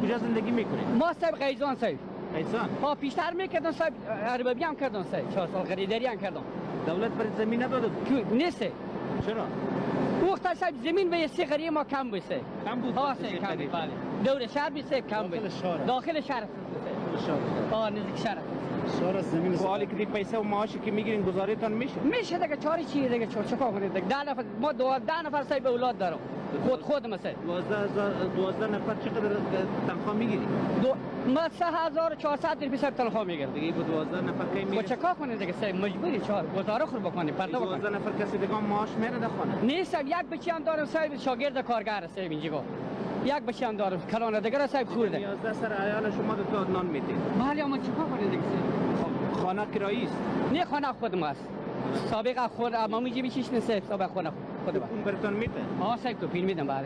کجا زندگی میکنید؟ ما صاحب قیزان صاحب. قیزان؟ ها پیشتر میکردن صاحب، عربی هم کردن صاحب، 4 سال خریداری هم کردن. دولت برای زمین نداده بود؟ نیست. چرا؟ وقتا صاحب زمین به سه قریه ما کم بود صاحب. کم بود؟ ها صاحب کم بود بله. دور شهر بی صاحب کم بود. داخل شهر. ها نزدیک شهر. شهر زمین. حالی که پیسه و معاشی که میگیرین گزاریتان میشه؟ میشه دیگه چاری چیه دیگه چیکار کنید دیگه 10 نفر ما 12 نفر صاحب اولاد دارم. خود مثلا 12 نفر چقدر تنخواه میگیری؟ ما 3400 روپیه صاحب تنخواه میگیرم. دیگه با 12 نفر کی میگیری؟ چیکار کنید دیگه صاحب مجبوری چهار گزاره خور بکنید پرده بکنید. 12 نفر کسی دیگه معاش میره در خانه؟ نیست یک بچه هم دارم صاحب شاگرد کارگر صاحب اینجا. یک بچه هم دارم کلانه دیگه صاحب خورده. 11 سر عیال شما دو تا نان میدید. بله اما چیکار کنید دیگه صاحب؟ خانه کرایی است؟ نه خانه خود ماست. سابقه خود اما میگی بیچش نیست سابقه خونه خود. اون برتون میده؟ ها صاحب تو پیر میدم بله.